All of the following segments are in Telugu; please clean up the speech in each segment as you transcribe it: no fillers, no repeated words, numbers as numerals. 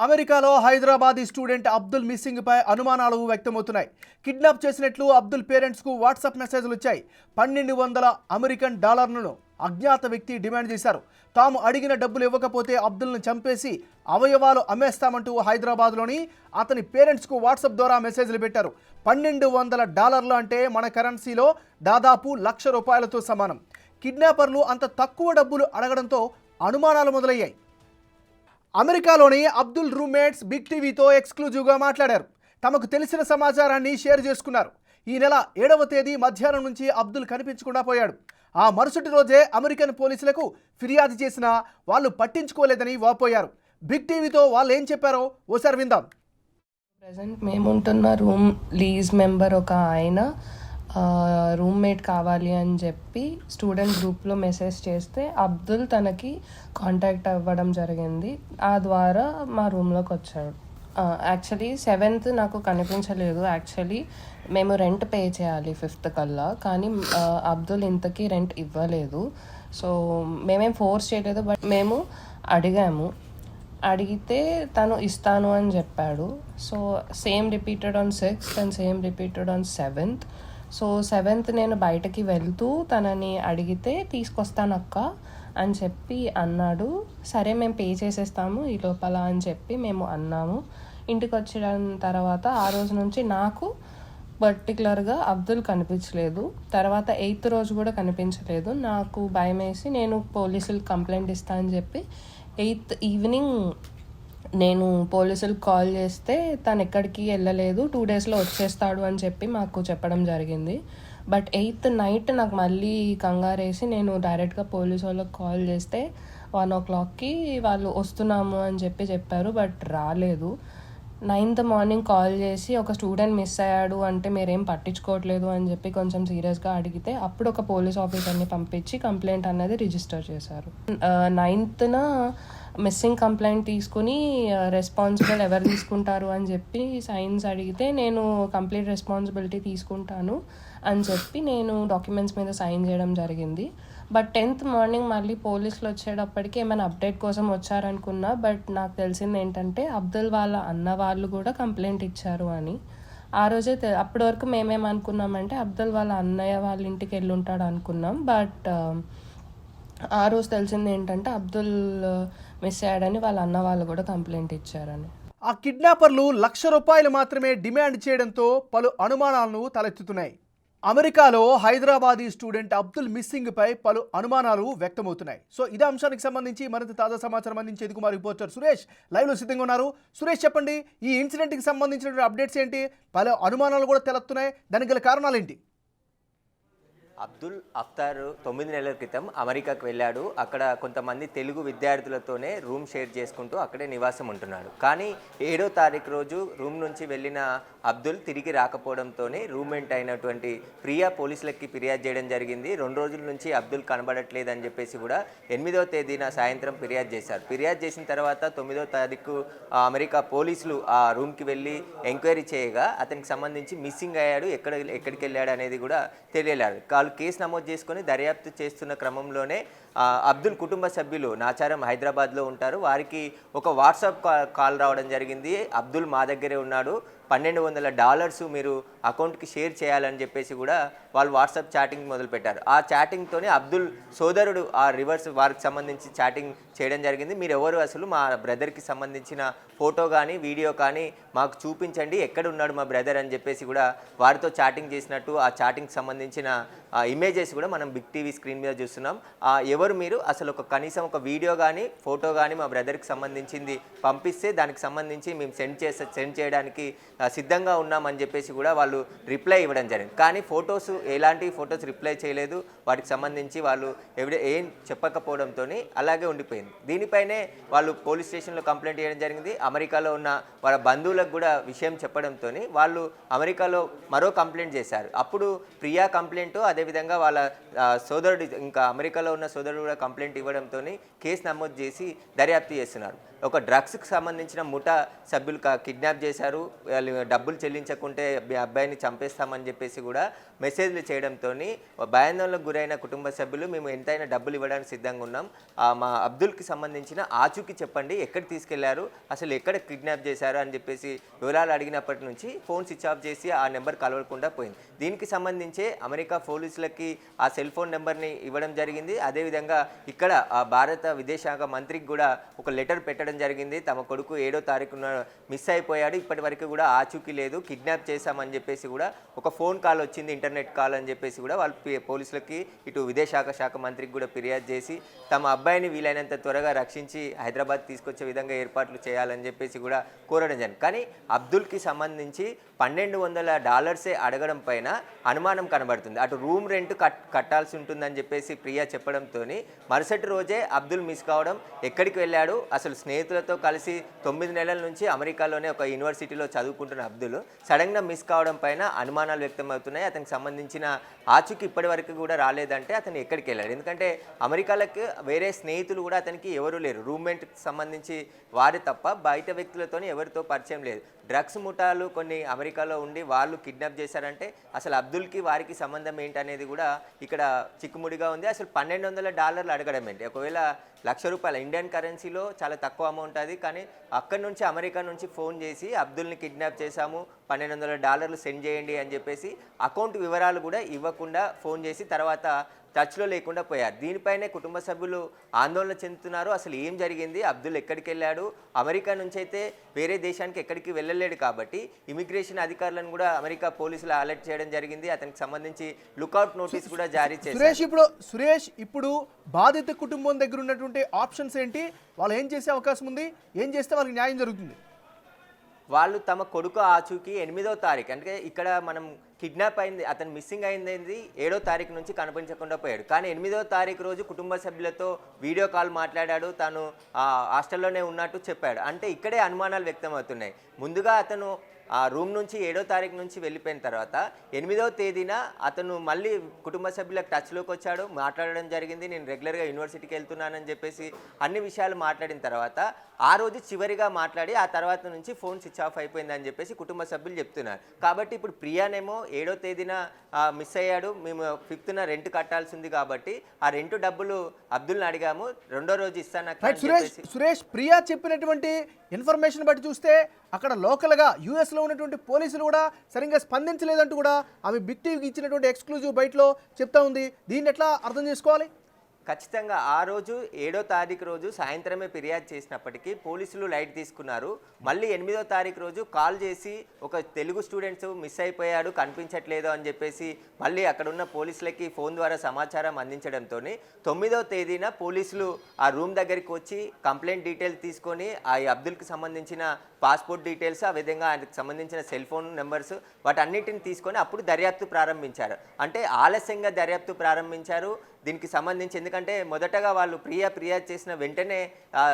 అమెరికాలో హైదరాబాదీ స్టూడెంట్ అబ్దుల్ మిస్సింగ్ పై అనుమానాలు వ్యక్తమవుతున్నాయి. కిడ్నాప్ చేసినట్లు అబ్దుల్ పేరెంట్స్ కు వాట్సాప్ మెసేజ్లు వచ్చాయి. 1200 అమెరికన్ డాలర్లను అజ్ఞాత వ్యక్తి డిమాండ్ చేశారు. తాము అడిగిన డబ్బులు ఇవ్వకపోతే అబ్దుల్ను చంపేసి అవయవాలు అమ్మేస్తామంటూ హైదరాబాద్లోని అతని పేరెంట్స్కు వాట్సాప్ ద్వారా మెసేజ్లు పెట్టారు. 1200 డాలర్లు అంటే మన కరెన్సీలో దాదాపు ₹1,00,000తో సమానం. కిడ్నాపర్లు అంత తక్కువ డబ్బులు అడగడంతో అనుమానాలు మొదలయ్యాయి. అమెరికాలోని అబ్దుల్ రూమ్మేట్స్ బిగ్ టీవీతో ఎక్స్క్లూజివ్గా మాట్లాడారు. తమకు తెలిసిన సమాచారాన్ని షేర్ చేసుకున్నారు. ఈ నెల 7వ తేదీ మధ్యాహ్నం నుంచి అబ్దుల్ కనిపించకుండా పోయాడు. ఆ మరుసటి రోజే అమెరికన్ పోలీసులకు ఫిర్యాదు చేసినా వాళ్ళు పట్టించుకోలేదని వాపోయారు. బిగ్ టీవీతో వాళ్ళు ఏం చెప్పారో ఓసారి విందాం. ప్రజెంట్ మేముంటున్న రూమ్ లీజ్ మెంబర్ ఒక ఆయన రూమ్మేట్ కావాలి అని చెప్పి స్టూడెంట్ గ్రూప్లో మెసేజ్ చేస్తే అబ్దుల్ తనకి కాంటాక్ట్ అవ్వడం జరిగింది. ఆ ద్వారా మా రూమ్లోకి వచ్చాడు. యాక్చువల్లీ 7th నాకు కనిపించలేదు. యాక్చువల్లీ మేము రెంట్ పే చేయాలి 5th కల్లా, కానీ అబ్దుల్ ఇంతకీ రెంట్ ఇవ్వలేదు. సో మేమేం ఫోర్స్ చేయలేదు, బట్ మేము అడిగితే తను ఇస్తాను అని చెప్పాడు. So same repeated on 6th and same repeated on 7th. So 7th నేను బయటకి వెళ్తూ తనని అడిగితే తీసుకొస్తానక్క అని చెప్పి అన్నాడు. సరే మేము పే చేసేస్తాము ఈ లోపల అని చెప్పి మేము అన్నాము. ఇంటికి వచ్చిన తర్వాత ఆ రోజు నుంచి నాకు పర్టికులర్గా అబ్దుల్ కనిపించలేదు. తర్వాత 8th రోజు కూడా కనిపించలేదు. నాకు భయం వేసి నేను పోలీసులకు కంప్లైంట్ ఇస్తా అని చెప్పి 8th ఈవినింగ్ నేను పోలీసులకు కాల్ చేస్తే తను ఎక్కడికి వెళ్ళలేదు, 2 డేస్లో వచ్చేస్తాడు అని చెప్పి మాకు చెప్పడం జరిగింది. బట్ 8th నైట్ నాకు మళ్ళీ కంగారేసి నేను డైరెక్ట్గా పోలీసు వాళ్ళకి కాల్ చేస్తే 1 o'clockకి వాళ్ళు వస్తున్నాము అని చెప్పారు, బట్ రాలేదు. 9th మార్నింగ్ కాల్ చేసి ఒక స్టూడెంట్ మిస్ అయ్యాడు అంటే మీరేం పట్టించుకోవట్లేదు అని చెప్పి కొంచెం సీరియస్గా అడిగితే అప్పుడు ఒక పోలీస్ ఆఫీసర్ని పంపించి కంప్లైంట్ అనేది రిజిస్టర్ చేశారు. 9th మిస్సింగ్ కంప్లైంట్ తీసుకుని రెస్పాన్సిబుల్ ఎవరు తీసుకుంటారు అని చెప్పి సైన్స్ అడిగితే నేను కంప్లీట్ రెస్పాన్సిబిలిటీ తీసుకుంటాను అని చెప్పి నేను డాక్యుమెంట్స్ మీద సైన్ చేయడం జరిగింది. బట్ 10th మార్నింగ్ మళ్ళీ పోలీసులు వచ్చేటప్పటికి ఏమైనా అప్డేట్ కోసం వచ్చారనుకున్నా, బట్ నాకు తెలిసింది ఏంటంటే అబ్దుల్ వాళ్ళ అన్న వాళ్ళు కూడా కంప్లైంట్ ఇచ్చారు అని. ఆ రోజే అప్పటి వరకు మేమేమనుకున్నామంటే అబ్దుల్ వాళ్ళ అన్నయ్య వాళ్ళ ఇంటికి వెళ్ళి ఉంటాడు అనుకున్నాం. బట్ ఆ రోజు తెలిసింది ఏంటంటే అబ్దుల్ మిస్ అయ్యాడని వాళ్ళ అన్న వాళ్ళు కూడా కంప్లైంట్ ఇచ్చారని. ఆ కిడ్నాపర్లు ₹1,00,000 మాత్రమే డిమాండ్ చేయడంతో పలు అనుమానాలను తలెత్తుతున్నాయి. అమెరికాలో హైదరాబాదీ స్టూడెంట్ అబ్దుల్ మిస్సింగ్ పై పలు అనుమానాలు వ్యక్తమవుతున్నాయి. సో ఇదే అంశానికి సంబంధించి మరింత తాజా సమాచారం అందించేందుకు మా రిపోర్టర్ సురేష్ లైవ్లో సిద్ధంగా ఉన్నారు. సురేష్, చెప్పండి, ఈ ఇన్సిడెంట్కి సంబంధించిన అప్డేట్స్ ఏంటి? పలు అనుమానాలు కూడా తెలుస్తున్నాయి, దానికి గల కారణాలు ఏంటి? అబ్దుల్ అఫ్తార్ 9 నెలల క్రితం అమెరికాకు వెళ్ళాడు. అక్కడ కొంతమంది తెలుగు విద్యార్థులతోనే రూమ్ షేర్ చేసుకుంటూ అక్కడే నివాసం ఉంటున్నాడు. కానీ 7వ తారీఖు రోజు రూమ్ నుంచి వెళ్ళిన అబ్దుల్ తిరిగి రాకపోవడంతో రూమ్మేట్ అయినటువంటి ప్రియా పోలీసులకి ఫిర్యాదు చేయడం జరిగింది. 2 రోజుల నుంచి అబ్దుల్ కనబడట్లేదు అని చెప్పేసి కూడా 8వ తేదీన సాయంత్రం ఫిర్యాదు చేశారు. ఫిర్యాదు చేసిన తర్వాత 9వ తారీఖు అమెరికా పోలీసులు ఆ రూమ్కి వెళ్ళి ఎంక్వైరీ చేయగా అతనికి సంబంధించి మిస్సింగ్ అయ్యాడు, ఎక్కడికి వెళ్ళాడు అనేది కూడా తెలియలేదు. కేసు నమోదు చేసుకొని దర్యాప్తు చేస్తున్న క్రమంలోనే అబ్దుల్ కుటుంబ సభ్యులు నాచారం హైదరాబాద్లో ఉంటారు. వారికి ఒక వాట్సాప్ కాల్ రావడం జరిగింది. అబ్దుల్ మా దగ్గరే ఉన్నాడు, $1,200 మీరు అకౌంట్కి షేర్ చేయాలని చెప్పేసి కూడా వాళ్ళు వాట్సాప్ చాటింగ్ మొదలుపెట్టారు. ఆ చాటింగ్తోనే అబ్దుల్ సోదరుడు ఆ రివర్స్ వారికి సంబంధించి చాటింగ్ చేయడం జరిగింది. మీరు ఎవరు, అసలు మా బ్రదర్కి సంబంధించిన ఫోటో కానీ వీడియో కానీ మాకు చూపించండి, ఎక్కడ ఉన్నాడు మా బ్రదర్ అని చెప్పేసి కూడా వారితో చాటింగ్ చేసినట్టు ఆ చాటింగ్కి సంబంధించిన ఇమేజెస్ కూడా మనం బిగ్ టీవీ స్క్రీన్ మీద చూస్తున్నాం. ఎవరు మీరు, అసలు కనీసం ఒక వీడియో కానీ ఫోటో కానీ మా బ్రదర్కి సంబంధించింది పంపిస్తే దానికి సంబంధించి మేము సెండ్ చేయడానికి సిద్ధంగా ఉన్నామని చెప్పేసి కూడా వాళ్ళు రిప్లై ఇవ్వడం జరిగింది. కానీ ఎలాంటి ఫొటోస్ రిప్లై చేయలేదు. వాటికి సంబంధించి వాళ్ళు ఏం చెప్పకపోవడంతో అలాగే ఉండిపోయింది. దీనిపైనే వాళ్ళు పోలీస్ స్టేషన్లో కంప్లైంట్ చేయడం జరిగింది. అమెరికాలో ఉన్న వాళ్ళ బంధువులకు కూడా విషయం చెప్పడంతో వాళ్ళు అమెరికాలో మరో కంప్లైంట్ చేశారు. అప్పుడు ప్రియా కంప్లైంట్, అదేవిధంగా వాళ్ళ సోదరుడు ఇంకా అమెరికాలో ఉన్న సోదరుడు కూడా కంప్లైంట్ ఇవ్వడంతో కేసు నమోదు చేసి దర్యాప్తు చేస్తున్నారు. ఒక డ్రగ్స్కి సంబంధించిన ముఠా సభ్యులు కిడ్నాప్ చేశారు, వాళ్ళు డబ్బులు చెల్లించకుంటే మీ అబ్బాయిని చంపేస్తామని చెప్పేసి కూడా మెసేజ్లు చేయడంతో భయాందోళనకు గురైన కుటుంబ సభ్యులు మేము ఎంతైనా డబ్బులు ఇవ్వడానికి సిద్ధంగా ఉన్నాం, మా అబ్దుల్కి సంబంధించిన ఆచూకీ చెప్పండి, ఎక్కడ తీసుకెళ్లారు, అసలు ఎక్కడ కిడ్నాప్ చేశారు అని చెప్పేసి వివరాలు అడిగినప్పటి నుంచి ఫోన్ స్విచ్ ఆఫ్ చేసి ఆ నెంబర్ కలవకుండా పోయింది. దీనికి సంబంధించే అమెరికా పోలీసులకి ఆ సెల్ ఫోన్ నెంబర్ని ఇవ్వడం జరిగింది. అదేవిధంగా ఇక్కడ ఆ భారత విదేశాంగ మంత్రికి కూడా ఒక లెటర్ పెట్టడం జరిగింది. తమ కొడుకు 7వ తారీఖున మిస్ అయిపోయాడు, ఇప్పటి వరకు కూడా ఆచూకీ లేదు, కిడ్నాప్ చేశామని చెప్పేసి కూడా ఒక ఫోన్ కాల్ వచ్చింది, ఇంటర్నెట్ కాల్ అని చెప్పేసి కూడా వాళ్ళు పోలీసులకి ఇటు విదేశాంగ శాఖ మంత్రికి కూడా ఫిర్యాదు చేసి తమ అబ్బాయిని వీలైనంత త్వరగా రక్షించి హైదరాబాద్ తీసుకొచ్చే విధంగా ఏర్పాట్లు చేయాలని చెప్పేసి కూడా కోరడం జరిగింది. కానీ అబ్దుల్కి సంబంధించి $1,200 అడగడం పైన అనుమానం కనబడుతుంది. అటు రూమ్ రెంట్ కట్టాల్సి ఉంటుందని చెప్పేసి ప్రియా చెప్పడంతో మరుసటి రోజే అబ్దుల్ మిస్ కావడం, ఎక్కడికి వెళ్ళాడు, అసలు స్నేహితులతో కలిసి 9 నెలల నుంచి అమెరికాలోనే ఒక యూనివర్సిటీలో చదువుకుంటున్న అబ్దుల్ సడన్గా మిస్ కావడం పైన అనుమానాలు వ్యక్తమవుతున్నాయి. అతనికి సంబంధించిన ఆచూకీ ఇప్పటి వరకు కూడా రాలేదంటే అతను ఎక్కడికి వెళ్ళాడు, ఎందుకంటే అమెరికాలకు వేరే స్నేహితులు కూడా అతనికి ఎవరు లేరు, రూమ్మేట్కి సంబంధించి వారి తప్ప బయట వ్యక్తులతో ఎవరితో పరిచయం లేదు. డ్రగ్స్ ముఠాలు కొన్ని అమెరికాలో ఉండి వాళ్ళు కిడ్నాప్ చేశారంటే అసలు అబ్దుల్కి వారికి సంబంధం ఏంటనేది కూడా ఇక్కడ చిక్కుముడిగా ఉంది. అసలు $1,200 అడగడం ఏంటి, ఒకవేళ ₹1,00,000 ఇండియన్ కరెన్సీలో చాలా తక్కువ అమౌంట్ అది, కానీ అక్కడి నుంచి అమెరికా నుంచి ఫోన్ చేసి అబ్దుల్ని కిడ్నాప్ చేశాము, $1,200 సెండ్ చేయండి అని చెప్పేసి అకౌంట్ వివరాలు కూడా ఇవ్వకుండా ఫోన్ చేసి తర్వాత టచ్లో లేకుండా పోయారు. దీనిపైనే కుటుంబ సభ్యులు ఆందోళన చెందుతున్నారు. అసలు ఏం జరిగింది, అబ్దుల్ ఎక్కడికి వెళ్ళాడు, అమెరికా నుంచి అయితే వేరే దేశానికి ఎక్కడికి వెళ్ళలేడు కాబట్టి ఇమిగ్రేషన్ అధికారులను కూడా అమెరికా పోలీసులు అలర్ట్ చేయడం జరిగింది. అతనికి సంబంధించి లుకౌట్ నోటీస్ కూడా జారీ చేశారు. సురేష్ ఇప్పుడు బాధిత కుటుంబం దగ్గర ఉన్నటువంటి ఆప్షన్స్ ఏంటి, వాళ్ళు ఏం చేసే అవకాశం ఉంది, ఏం చేస్తే వాళ్ళకి న్యాయం జరుగుతుంది? వాళ్ళు తమ కొడుకు ఆచూకీ 8వ తారీఖు, అంటే ఇక్కడ మనం కిడ్నాప్ అయింది, అతను మిస్సింగ్ అయింది 7వ తారీఖు నుంచి కనిపించకుండా పోయాడు. కానీ 8వ తారీఖు రోజు కుటుంబ సభ్యులతో వీడియో కాల్ మాట్లాడాడు, తాను హాస్టల్లోనే ఉన్నట్టు చెప్పాడు. అంటే ఇక్కడే అనుమానాలు వ్యక్తమవుతున్నాయి. ముందుగా అతను ఆ రూమ్ నుంచి 7వ తారీఖు నుంచి వెళ్ళిపోయిన తర్వాత 8వ తేదీన అతను మళ్ళీ కుటుంబ సభ్యులకు టచ్లోకి వచ్చాడు, మాట్లాడడం జరిగింది. నేను రెగ్యులర్గా యూనివర్సిటీకి వెళ్తున్నానని చెప్పేసి అన్ని విషయాలు మాట్లాడిన తర్వాత ఆ రోజు చివరిగా మాట్లాడి ఆ తర్వాత నుంచి ఫోన్ స్విచ్ ఆఫ్ అయిపోయిందని చెప్పేసి కుటుంబ సభ్యులు చెప్తున్నారు. కాబట్టి ఇప్పుడు ప్రియానేమో 7వ తేదీన మిస్ అయ్యాడు, మేము 5th రెంట్ కట్టాల్సి ఉంది కాబట్టి ఆ రెంట్ డబ్బులు అబ్దుల్ని అడిగాము, 2వ రోజు ఇస్తాను. సురేష్, ప్రియా చెప్పినటువంటి ఇన్ఫర్మేషన్ బట్టి చూస్తే అక్కడ లోకల్గా యూఎస్లో ఉన్నటువంటి పోలీసులు కూడా సరిగ్గా స్పందించలేదంటూ కూడా ఆమె బిగ్ టీవీకి ఇచ్చినటువంటి ఎక్స్క్లూజివ్ బయటలో చెప్తా ఉంది. దీన్ని ఎట్లా అర్థం చేసుకోవాలి? ఖచ్చితంగా ఆ రోజు 7వ తారీఖు రోజు సాయంత్రమే ఫిర్యాదు చేసినప్పటికీ పోలీసులు లైట్ తీసుకున్నారు. మళ్ళీ 8వ తారీఖు రోజు కాల్ చేసి ఒక తెలుగు స్టూడెంట్స్ మిస్ అయిపోయాడు, కనిపించట్లేదు అని చెప్పేసి మళ్ళీ అక్కడ ఉన్న పోలీసులకి ఫోన్ ద్వారా సమాచారం అందించడంతో 9వ తేదీన పోలీసులు ఆ రూమ్ దగ్గరికి వచ్చి కంప్లైంట్ డీటెయిల్స్ తీసుకొని ఆ అబ్దుల్కి సంబంధించిన పాస్పోర్ట్ డీటెయిల్స్, ఆ విధంగా ఆయనకు సంబంధించిన సెల్ ఫోన్ నెంబర్స్ వాటన్నిటిని తీసుకొని అప్పుడు దర్యాప్తు ప్రారంభించారు. అంటే ఆలస్యంగా దర్యాప్తు ప్రారంభించారు దీనికి సంబంధించి, ఎందుకంటే మొదటగా వాళ్ళు ఫిర్యాదు చేసిన వెంటనే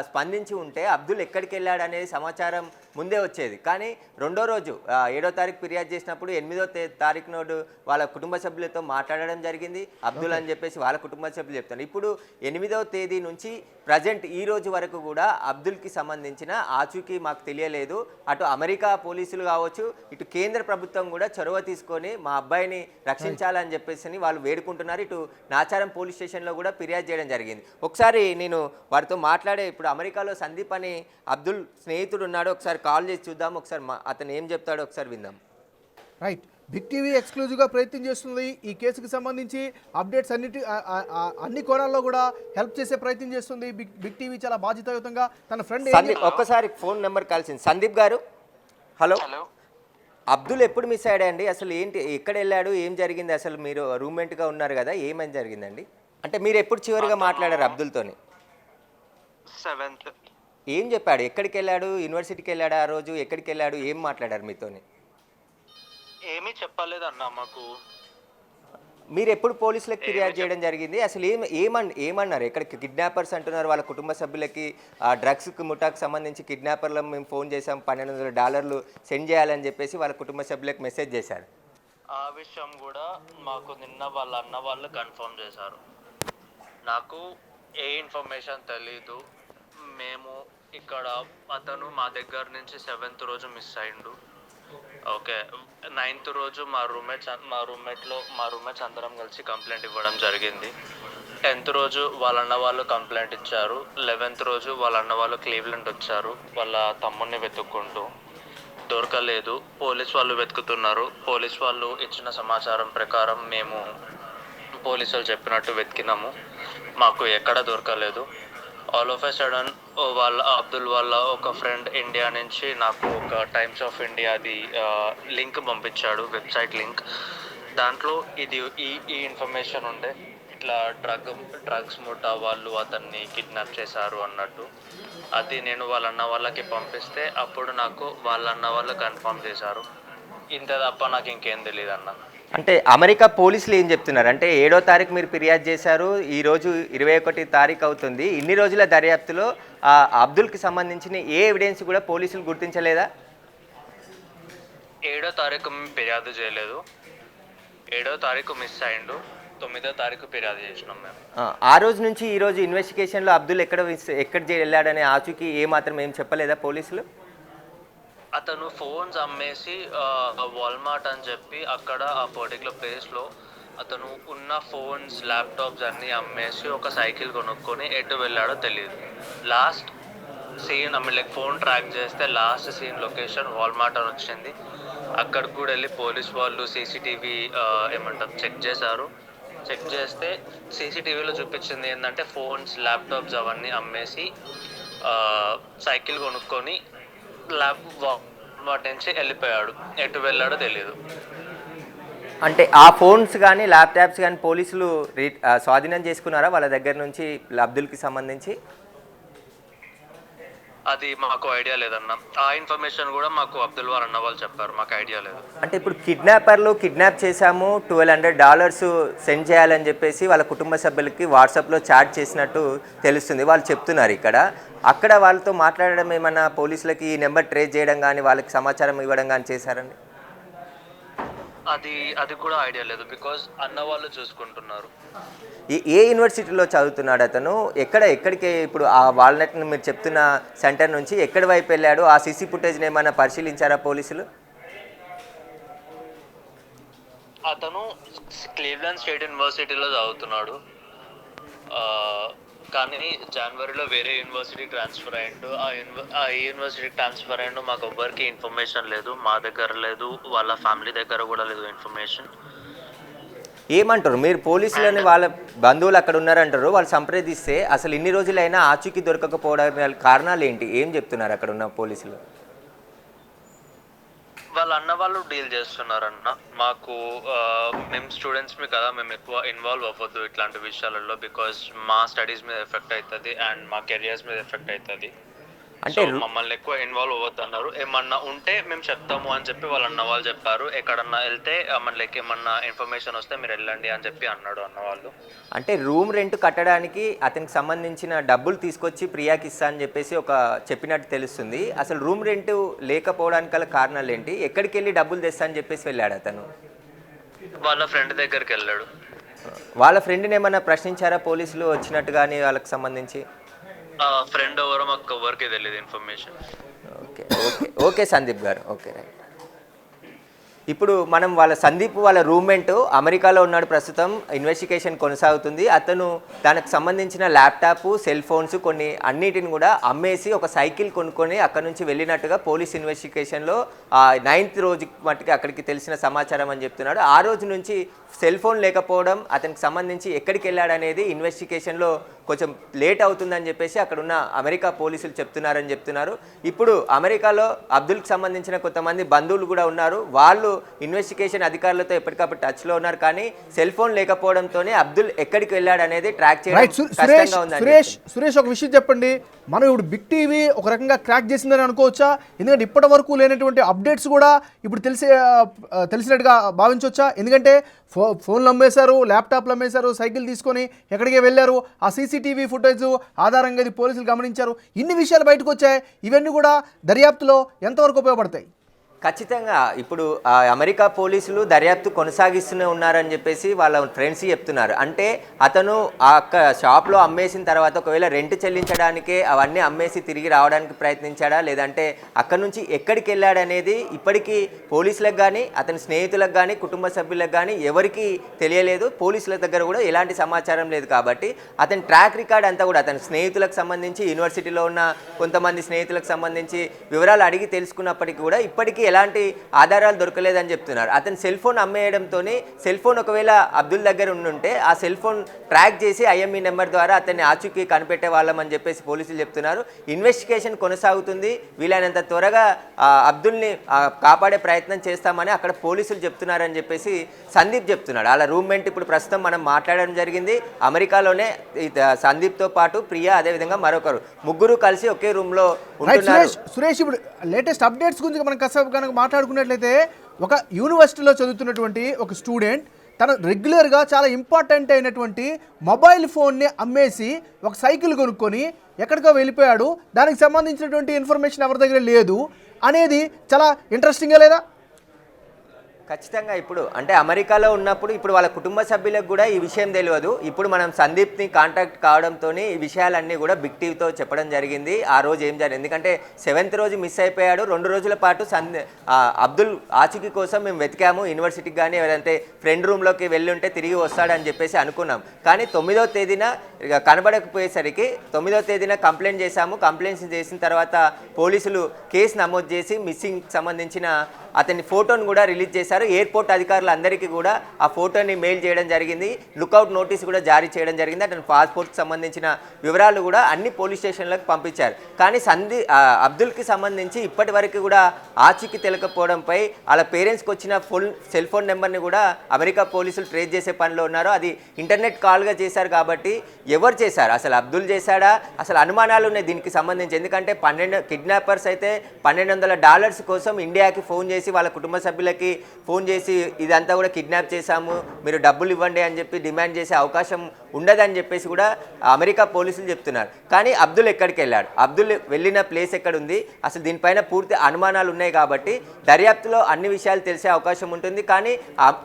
స్పందించి ఉంటే అబ్దుల్ ఎక్కడికి వెళ్ళాడు అనేది సమాచారం ముందే వచ్చేది. కానీ 2వ రోజు 7వ తారీఖు ఫిర్యాదు చేసినప్పుడు 8వ తారీఖు నాడు వాళ్ళ కుటుంబ సభ్యులతో మాట్లాడడం జరిగింది అబ్దుల్ అని చెప్పేసి వాళ్ళ కుటుంబ సభ్యులు చెప్తారు. ఇప్పుడు 8వ తేదీ నుంచి ప్రజెంట్ ఈ రోజు వరకు కూడా అబ్దుల్కి సంబంధించిన ఆచూకీ మాకు తెలియలేదు. అటు అమెరికా పోలీసులు కావచ్చు, ఇటు కేంద్ర ప్రభుత్వం కూడా చొరవ తీసుకొని మా అబ్బాయిని రక్షించాలని చెప్పేసి వాళ్ళు వేడుకుంటున్నారు. ఇటు నాచారం పోలీస్ స్టేషన్లో కూడా ఫిర్యాదు చేయడం జరిగింది. ఒకసారి నేను వారితో మాట్లాడే, ఇప్పుడు అమెరికాలో సందీప్ అని అబ్దుల్ స్నేహితుడు ఉన్నాడు, ఒకసారి కాల్ చేసి చూద్దాం, ఒకసారి అతను ఏం చెప్తాడో ఒకసారి విందాం. రైట్, బిగ్ టీవీ ఎక్స్క్లూజివ్గా ప్రయత్నం చేస్తుంది. ఈ కేసుకి సంబంధించి అప్డేట్స్ అన్ని కోణాల్లో కూడా హెల్ప్ చేసే ప్రయత్నం చేస్తుంది. బిగ్ టీవీ చాలా బాధ్యతాయుతంగా తన ఫ్రెండ్ ఒక్కసారి ఫోన్ నెంబర్ కలిసింది. సందీప్ గారు, హలో. అబ్దుల్ ఎప్పుడు మిస్ అయ్యాడండి, అసలు ఏంటి, ఎక్కడ వెళ్ళాడు, ఏం జరిగింది, అసలు మీరు రూమ్మేట్గా ఉన్నారు కదా, ఏమని జరిగిందండి? అంటే మీరు ఎప్పుడు చివరిగా మాట్లాడారు అబ్దుల్తోని? 7th. ఏం చెప్పాడు, ఎక్కడికి వెళ్ళాడు, యూనివర్సిటీకి వెళ్ళాడు, ఆ రోజు ఎక్కడికి వెళ్ళాడు, ఏం మాట్లాడారు మీతోని? ఏమీ చెప్పలేదన్న మాకు. మీరు ఎప్పుడు పోలీసులకు ఫిర్యాదు చేయడం జరిగింది, అసలు ఏమన్నారు? ఎక్కడ కిడ్నాపర్స్ అంటున్నారు, వాళ్ళ కుటుంబ సభ్యులకి డ్రగ్స్కి ముఠాకు సంబంధించి కిడ్నాపర్లకు మేము ఫోన్ చేసాం, $1,200 సెండ్ చేయాలని చెప్పేసి వాళ్ళ కుటుంబ సభ్యులకు మెసేజ్ చేశారు. ఆ విషయం కూడా మాకు నిన్న వాళ్ళ అన్న వాళ్ళు కన్ఫర్మ్ చేశారు. నాకు ఏ ఇన్ఫర్మేషన్ తెలీదు, మేము ఇక్కడ అతను మా దగ్గర నుంచి 7th రోజు మిస్ అయిండు. ఓకే, 9th రోజు మా రూమ్మేట్స్ అందరం కలిసి కంప్లైంట్ ఇవ్వడం జరిగింది. 10th రోజు వాళ్ళ అన్న వాళ్ళు కంప్లైంట్ ఇచ్చారు. 11th రోజు వాళ్ళ అన్న వాళ్ళు క్లీవ్లాండ్ వచ్చారు వాళ్ళ తమ్ముడిని వెతుక్కుంటూ. దొరకలేదు. పోలీస్ వాళ్ళు వెతుకుతున్నారు. పోలీస్ వాళ్ళు ఇచ్చిన సమాచారం ప్రకారం మేము పోలీసులు చెప్పినట్టు వెతికినాము. మాకు ఎక్కడ దొరకలేదు. All of a sudden Abdul వాళ్ళ ఒక ఫ్రెండ్ ఇండియా నుంచి నాకు ఒక టైమ్స్ ఆఫ్ ఇండియాది లింక్ పంపించాడు, వెబ్సైట్ లింక్. దాంట్లో ఈ ఇన్ఫర్మేషన్ ఉండే, ఇట్లా డ్రగ్స్ ముఠా వాళ్ళు అతన్ని కిడ్నాప్ చేశారు అన్నట్టు. అది నేను వాళ్ళ అన్న వాళ్ళకి పంపిస్తే అప్పుడు నాకు వాళ్ళ అన్న వాళ్ళు కన్ఫర్మ్ చేశారు. ఇంత తప్ప నాకు ఇంకేం తెలియదు అన్న. అంటే అమెరికా పోలీసులు ఏం చెప్తున్నారు అంటే 7వ తారీఖు మీరు ఫిర్యాదు చేశారు, ఈరోజు 21 తారీఖు అవుతుంది. ఇన్ని రోజుల దర్యాప్తులో ఆ అబ్దుల్కి సంబంధించిన ఏ ఎవిడెన్స్ కూడా పోలీసులు గుర్తించలేదా? 7వ తారీఖు మేము ఫిర్యాదు చేయలేదు. 7వ తారీఖు మిస్ అయిండు. 9వ తారీఖు ఫిర్యాదు చేసినాం మేము. ఆ రోజు నుంచి ఈ రోజు ఇన్వెస్టిగేషన్లో అబ్దుల్ ఎక్కడ వెళ్ళాడనే ఆచూకీ మాత్రం ఏం చెప్పలేదా పోలీసులు? అతను ఫోన్స్ అమ్మేసి వాల్మార్ట్ అని చెప్పి అక్కడ ఆ పర్టికులర్ ప్లేస్లో అతను ఉన్న ఫోన్స్, ల్యాప్టాప్స్ అన్నీ అమ్మేసి ఒక సైకిల్ కొనుక్కొని ఎటు వెళ్ళాడో తెలియదు. లాస్ట్ సీన్ ఫోన్ ట్రాక్ చేస్తే లాస్ట్ సీన్ లొకేషన్ వాల్మార్ట్ అని వచ్చింది. అక్కడికి కూడా వెళ్ళి పోలీస్ వాళ్ళు సీసీటీవీ చెక్ చేశారు. చెక్ చేస్తే సీసీటీవీలో చూపించింది ఏంటంటే ఫోన్స్, ల్యాప్టాప్స్ అవన్నీ అమ్మేసి సైకిల్ కొనుక్కొని వాటి నుంచి వెళ్ళిపోయాడు. ఎటు వెళ్ళాడో తెలియదు. అంటే ఆ ఫోన్స్ కానీ ల్యాప్టాప్స్ కానీ పోలీసులు స్వాధీనం చేసుకున్నారా వాళ్ళ దగ్గర నుంచి అబ్దుల్కి సంబంధించి? అది మాకు ఐడియా లేదన్న. ఆ ఇన్ఫర్మేషన్ కూడా మాకు అబ్దుల్ వాళ్ళ అన్న వాళ్ళు చెప్పారు, మాకు ఐడియా లేదు. అంటే ఇప్పుడు కిడ్నాపర్లు కిడ్నాప్ చేశాము, $1200 సెండ్ చేయాలని చెప్పేసి వాళ్ళ కుటుంబ సభ్యులకి వాట్సాప్లో చాట్ చేసినట్టు తెలుస్తుంది. వాళ్ళు చెప్తున్నారు ఇక్కడ. అక్కడ వాళ్ళతో మాట్లాడడం ఏమన్నా పోలీసులకి ఈ నెంబర్ ట్రేస్ చేయడం కానీ వాళ్ళకి సమాచారం ఇవ్వడం కానీ చేశారండి? అది కూడా ఐడియా లేదు, బికాజ్ అన్న వాళ్ళు చూసుకుంటున్నారు. ఏ యూనివర్సిటీలో చదువుతున్నాడు అతను? ఎక్కడికి ఇప్పుడు ఆ వాల్నట్ మీరు చెప్తున్న సెంటర్ నుంచి ఎక్కడి వైపు వెళ్ళాడు? ఆ సీసీ ఫుటేజ్ని ఏమైనా పరిశీలించారా పోలీసులు? అతను క్లీవ్లాండ్ స్టేట్ యూనివర్సిటీలో చదువుతున్నాడు. కానీ జనవరిలో వేరే యూనివర్సిటీ ట్రాన్స్ఫర్ అయ్యిండు. ఆ యూనివర్సిటీ ట్రాన్స్ఫర్ అయ్యిండు. మాకు ఎవ్వరికి ఇన్ఫర్మేషన్ లేదు, మా దగ్గర లేదు, వాళ్ళ ఫ్యామిలీ దగ్గర కూడా లేదు ఇన్ఫర్మేషన్. ఏమంటారు మీరు? పోలీసులని వాళ్ళ బంధువులు అక్కడ ఉన్నారంటారు, వాళ్ళు సంప్రదిస్తే అసలు ఇన్ని రోజులైనా ఆచూకీ దొరకకపోవడానికి కారణాలు ఏంటి? ఏం చెప్తున్నారు అక్కడ ఉన్న పోలీసులు? వాళ్ళ అన్న వాళ్ళు డీల్ చేస్తున్నారన్న. మాకు మేము స్టూడెంట్స్మి కదా, మేము ఎక్కువ ఇన్వాల్వ్ అవ్వద్దు ఇట్లాంటి విషయాలలో, బికాజ్ మా స్టడీస్ మీద ఎఫెక్ట్ అవుతుంది అండ్ మా కెరియర్స్ మీద ఎఫెక్ట్ అవుతుంది. అంటే మమ్మల్ని ఎక్కువ ఇన్వాల్వ్ అవ్వద్దు అన్నారు. ఏమన్నా ఉంటే మేము చెప్తాము అని చెప్పి వాళ్ళ అన్న వాళ్ళు చెప్పారు. ఎక్కడన్నా వెళ్తే మనకి ఏమన్నా ఇన్ఫర్మేషన్ వస్తే మీరు వెళ్ళండి అని చెప్పి అన్నాడు అన్న వాళ్ళు. అంటే రూమ్ రెంట్ కట్టడానికి అతనికి సంబంధించిన డబ్బులు తీసుకొచ్చి ప్రియాకి ఇస్తా అని చెప్పేసి చెప్పినట్టు తెలుస్తుంది. అసలు రూమ్ రెంట్ లేకపోవడానికి గల కారణాలు ఏంటి? ఎక్కడికి వెళ్ళి డబ్బులు తెస్తా అని చెప్పేసి వెళ్ళాడు అతను? వాళ్ళ ఫ్రెండ్ దగ్గరికి వెళ్ళాడు. వాళ్ళ ఫ్రెండ్ని ఏమన్నా ప్రశ్నించారా పోలీసులు వచ్చినట్టు కానీ వాళ్ళకి సంబంధించి? ఫ్రెండ్ ఎవరో మాకు ఎవరికి తెలియదు ఇన్ఫర్మేషన్. ఓకే సందీప్ గారు, ఓకే రైట్. ఇప్పుడు మనం సందీప్ వాళ్ళ రూమ్మేట్ అమెరికాలో ఉన్నాడు ప్రస్తుతం. ఇన్వెస్టిగేషన్ కొనసాగుతుంది. అతను దానికి సంబంధించిన ల్యాప్టాప్, సెల్ ఫోన్స్ కొన్ని అన్నిటిని కూడా అమ్మేసి ఒక సైకిల్ కొనుక్కొని అక్కడ నుంచి వెళ్ళినట్టుగా పోలీస్ ఇన్వెస్టిగేషన్లో 9th రోజు మట్టుకి అక్కడికి తెలిసిన సమాచారం అని చెప్తున్నాడు. ఆ రోజు నుంచి సెల్ ఫోన్ లేకపోవడం, అతనికి సంబంధించి ఎక్కడికి వెళ్ళాడనేది ఇన్వెస్టిగేషన్లో కొంచెం లేట్ అవుతుందని చెప్పేసి అక్కడ ఉన్న అమెరికా పోలీసులు చెప్తున్నారు. ఇప్పుడు అమెరికాలో అబ్దుల్కి సంబంధించిన కొంతమంది బంధువులు కూడా ఉన్నారు. వాళ్ళు ఇన్వెస్టిగేషన్ అధికారులతో ఎప్పటికప్పుడు టచ్లో ఉన్నారు. కానీ సెల్ ఫోన్ లేకపోవడంతోనే అబ్దుల్ ఎక్కడికి వెళ్ళాడు అనేది ట్రాక్ చేయడం కష్టంగా ఉంది. సురేష్ ఒక విషయం చెప్పండి. మనం ఇప్పుడు బిగ్ టీవీ ఒక రకంగా క్రాక్ చేసిందని అనుకోవచ్చా? ఎందుకంటే ఇప్పటి వరకు లేనటువంటి అప్డేట్స్ కూడా ఇప్పుడు తెలిసినట్టుగా భావించవచ్చా? ఎందుకంటే ఫోన్లు అమ్మేశారు, ల్యాప్టాప్లు అమ్మేశారు, సైకిల్ తీసుకొని ఎక్కడికే వెళ్ళారు. ఆ సీసీటీవీ ఫుటేజ్ ఆధారంగా ఇది పోలీసులు గమనించారు. ఇన్ని విషయాలు బయటకు వచ్చాయి. ఇవన్నీ కూడా దర్యాప్తులో ఎంతవరకు ఉపయోగపడతాయి? ఖచ్చితంగా ఇప్పుడు అమెరికా పోలీసులు దర్యాప్తు కొనసాగిస్తూనే ఉన్నారని చెప్పేసి వాళ్ళ ఫ్రెండ్స్ చెప్తున్నారు. అంటే అతను ఆ షాప్లో అమ్మేసిన తర్వాత ఒకవేళ రెంట్ చెల్లించడానికే అవన్నీ అమ్మేసి తిరిగి రావడానికి ప్రయత్నించాడా, లేదంటే అక్కడ నుంచి ఎక్కడికి వెళ్ళాడనేది ఇప్పటికీ పోలీసులకు కానీ అతని స్నేహితులకు కానీ కుటుంబ సభ్యులకు కానీ ఎవరికీ తెలియలేదు. పోలీసుల దగ్గర కూడా ఎలాంటి సమాచారం లేదు. కాబట్టి అతని ట్రాక్ రికార్డ్ అంతా కూడా అతని స్నేహితులకు సంబంధించి, యూనివర్సిటీలో ఉన్న కొంతమంది స్నేహితులకు సంబంధించి వివరాలు అడిగి తెలుసుకున్నప్పటికీ కూడా ఇప్పటికీ ఎలాంటి ఆధారాలు దొరకలేదని చెప్తున్నారు. అతని సెల్ ఫోన్ అమ్మేయడంతో సెల్ ఫోన్ ఒకవేళ అబ్దుల్ దగ్గర ఉండుంటే ఆ సెల్ ఫోన్ ట్రాక్ చేసి ఐఎంఈ నెంబర్ ద్వారా అతన్ని ఆచూకీ కనిపెట్టే వాళ్ళమని చెప్పేసి పోలీసులు చెప్తున్నారు. ఇన్వెస్టిగేషన్ కొనసాగుతుంది. వీలైనంత త్వరగా అబ్దుల్ని కాపాడే ప్రయత్నం చేస్తామని అక్కడ పోలీసులు చెప్తున్నారని చెప్పేసి సందీప్ చెప్తున్నాడు. అలా రూమ్మేట్ ఇప్పుడు ప్రస్తుతం మనం మాట్లాడడం జరిగింది. అమెరికాలోనే సందీప్తో పాటు ప్రియా, అదేవిధంగా మరొకరు, ముగ్గురు కలిసి ఒకే రూమ్లో ఉంటున్నారు. సురేష్, ఇప్పుడు లేటెస్ట్ అప్డేట్స్ గురించి మనం కాసేపు కనుక మాట్లాడుకున్నట్లయితే, ఒక యూనివర్సిటీలో చదువుతున్నటువంటి ఒక స్టూడెంట్ తన రెగ్యులర్గా చాలా ఇంపార్టెంట్ అయినటువంటి మొబైల్ ఫోన్ని అమ్మేసి ఒక సైకిల్ కొనుక్కొని ఎక్కడికో వెళ్ళిపోయాడు. దానికి సంబంధించినటువంటి ఇన్ఫర్మేషన్ ఎవరి దగ్గర లేదు అనేది చాలా ఇంట్రెస్టింగ్గా లేదా? ఖచ్చితంగా. ఇప్పుడు అంటే అమెరికాలో ఉన్నప్పుడు ఇప్పుడు వాళ్ళ కుటుంబ సభ్యులకు కూడా ఈ విషయం తెలియదు. ఇప్పుడు మనం సందీప్ని కాంటాక్ట్ కావడంతో ఈ విషయాలన్నీ కూడా బిగ్ టీవీతో చెప్పడం జరిగింది. ఆ రోజు ఏం జరిగింది, ఎందుకంటే 7th రోజు మిస్ అయిపోయాడు. 2 రోజుల పాటు అబ్దుల్ ఆచూకీ కోసం మేము వెతికాము. యూనివర్సిటీకి కానీ ఏదంటే ఫ్రెండ్ రూమ్లోకి వెళ్ళి ఉంటే తిరిగి వస్తాడని చెప్పేసి అనుకున్నాం. కానీ 9వ తేదీన కనబడకపోయేసరికి 9వ తేదీన కంప్లైంట్ చేశాము. కంప్లైంట్స్ చేసిన తర్వాత పోలీసులు కేసు నమోదు చేసి మిస్సింగ్ సంబంధించిన అతని ఫోటోను కూడా రిలీజ్ చేశారు. ఎయిర్పోర్ట్ అధికారులు అందరికీ కూడా ఆ ఫోటోని మెయిల్ చేయడం జరిగింది. లుకౌట్ నోటీస్ కూడా జారీ చేయడం జరిగింది. అతని పాస్పోర్ట్కి సంబంధించిన వివరాలు కూడా అన్ని పోలీస్ స్టేషన్లకు పంపించారు. కానీ అబ్దుల్కి సంబంధించి ఇప్పటి వరకు కూడా ఆచూకీ తెలియకపోవడంపై వాళ్ళ పేరెంట్స్కి వచ్చిన సెల్ ఫోన్ నెంబర్ని కూడా అమెరికా పోలీసులు ట్రేస్ చేసే పనిలో ఉన్నారు. అది ఇంటర్నెట్ కాల్గా చేశారు. కాబట్టి ఎవరు చేశారు, అసలు అబ్దుల్ చేశాడా, అసలు అనుమానాలు ఉన్నాయి దీనికి సంబంధించి. ఎందుకంటే కిడ్నాపర్స్ అయితే $1200 కోసం ఇండియాకి ఫోన్ చేసి వాళ్ళ కుటుంబ సభ్యులకి ఫోన్ చేసి ఇదంతా కూడా కిడ్నాప్ చేశాము, మీరు డబ్బులు ఇవ్వండి అని చెప్పి డిమాండ్ చేసే అవకాశం ఉండదని చెప్పేసి కూడా అమెరికా పోలీసులు చెప్తున్నారు. కానీ అబ్దుల్ ఎక్కడికి వెళ్ళాడు, అబ్దుల్ వెళ్ళిన ప్లేస్ ఎక్కడ ఉంది, అసలు దీనిపైన పూర్తి అనుమానాలు ఉన్నాయి. కాబట్టి దర్యాప్తులో అన్ని విషయాలు తెలిసే అవకాశం ఉంటుంది. కానీ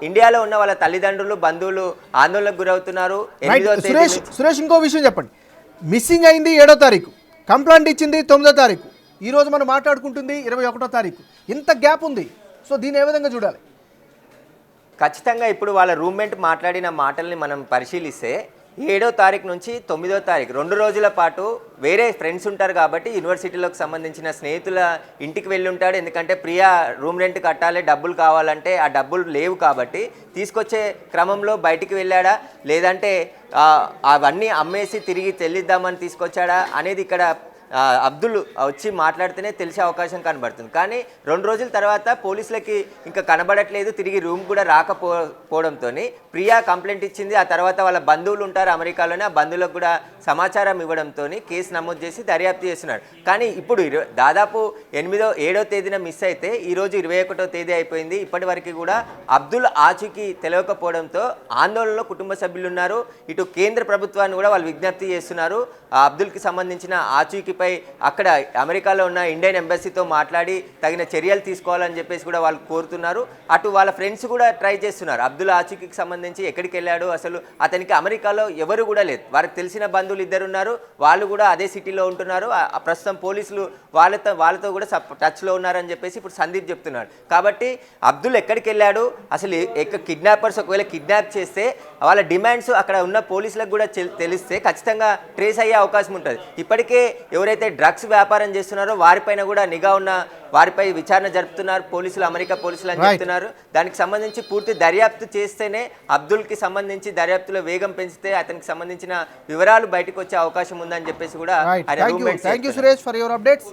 ఇండియాలో ఉన్న వాళ్ళ తల్లిదండ్రులు, బంధువులు ఆందోళనకు గురవుతున్నారు. సురేష్, ఇంకో విషయం చెప్పండి. మిస్సింగ్ అయింది 7వ తారీఖు, కంప్లైంట్ ఇచ్చింది 9వ తారీఖు, ఈరోజు మనం మాట్లాడుకుంటుంది 21వ తారీఖు. ఇంత గ్యాప్ ఉంది. సో దీన్ని ఏ విధంగా చూడాలి? ఖచ్చితంగా ఇప్పుడు వాళ్ళ రూమ్మేట్ మాట్లాడిన మాటల్ని మనం పరిశీలిస్తే 7వ తారీఖు నుంచి 9వ తారీఖు 2 రోజుల పాటు వేరే ఫ్రెండ్స్ ఉంటారు. కాబట్టి యూనివర్సిటీలోకి సంబంధించిన స్నేహితుల ఇంటికి వెళ్ళి ఉంటాడు. ఎందుకంటే ప్రియా రూమ్ రెంట్ కట్టాలి, డబ్బులు కావాలంటే ఆ డబ్బులు లేవు. కాబట్టి తీసుకొచ్చే క్రమంలో బయటికి వెళ్ళాడా, లేదంటే అవన్నీ అమ్మేసి తిరిగి చెల్లిద్దామని తీసుకొచ్చాడా అనేది ఇక్కడ అబ్దుల్ వచ్చి మాట్లాడితేనే తెలిసే అవకాశం కనబడుతుంది. కానీ 2 రోజుల తర్వాత పోలీసులకి ఇంకా కనబడట్లేదు, తిరిగి రూమ్ కూడా రాకపోవడంతో ప్రియా కంప్లైంట్ ఇచ్చింది. ఆ తర్వాత వాళ్ళ బంధువులు ఉంటారు అమెరికాలోనే, ఆ బంధువులకు కూడా సమాచారం ఇవ్వడంతో కేసు నమోదు చేసి దర్యాప్తు చేస్తున్నాడు. కానీ ఇప్పుడు దాదాపు 7వ తేదీన మిస్ అయితే ఈరోజు 21వ తేదీ అయిపోయింది. ఇప్పటి వరకు కూడా అబ్దుల్ ఆచూకీ తెలియకపోవడంతో ఆందోళనలో కుటుంబ సభ్యులు ఉన్నారు. ఇటు కేంద్ర ప్రభుత్వాన్ని కూడా వాళ్ళు విజ్ఞప్తి చేస్తున్నారు. అబ్దుల్కి సంబంధించిన ఆచూకీపై అక్కడ అమెరికాలో ఉన్న ఇండియన్ ఎంబసీతో మాట్లాడి తగిన చర్యలు తీసుకోవాలని చెప్పేసి కూడా వాళ్ళు కోరుతున్నారు. అటు వాళ్ళ ఫ్రెండ్స్ కూడా ట్రై చేస్తున్నారు. అబ్దుల్ ఆచూకీకి సంబంధించి ఎక్కడికి వెళ్ళాడు, అసలు అతనికి అమెరికాలో ఎవరు కూడా లేదు. వారికి తెలిసిన బంధువులు 2 ఉన్నారు, వాళ్ళు కూడా అదే సిటీలో ఉంటున్నారు. ప్రస్తుతం పోలీసులు వాళ్ళతో కూడా టచ్లో ఉన్నారని చెప్పేసి ఇప్పుడు సందీప్ చెప్తున్నాడు. కాబట్టి అబ్దుల్ ఎక్కడికి వెళ్ళాడు, అసలు కిడ్నాపర్స్ ఒకవేళ కిడ్నాప్ చేస్తే వాళ్ళ డిమాండ్స్ అక్కడ ఉన్న పోలీసులకు కూడా తెలిస్తే ఖచ్చితంగా ట్రేస్ అయ్యే అవకాశం ఉంటుంది. ఇప్పటికే ఎవరైతే డ్రగ్స్ వ్యాపారం చేస్తున్నారో వారిపైన కూడా నిఘా ఉన్న వారిపై విచారణ జరుపుతున్నారు పోలీసులు, అమెరికా పోలీసులు అని చెప్తున్నారు. దానికి సంబంధించి పూర్తి దర్యాప్తు చేస్తేనే అబ్దుల్కి సంబంధించి దర్యాప్తులో వేగం పెంచితే అతనికి సంబంధించిన వివరాలు బయటకు వచ్చే అవకాశం ఉందని చెప్పేసి కూడా thank you Suresh for your updates.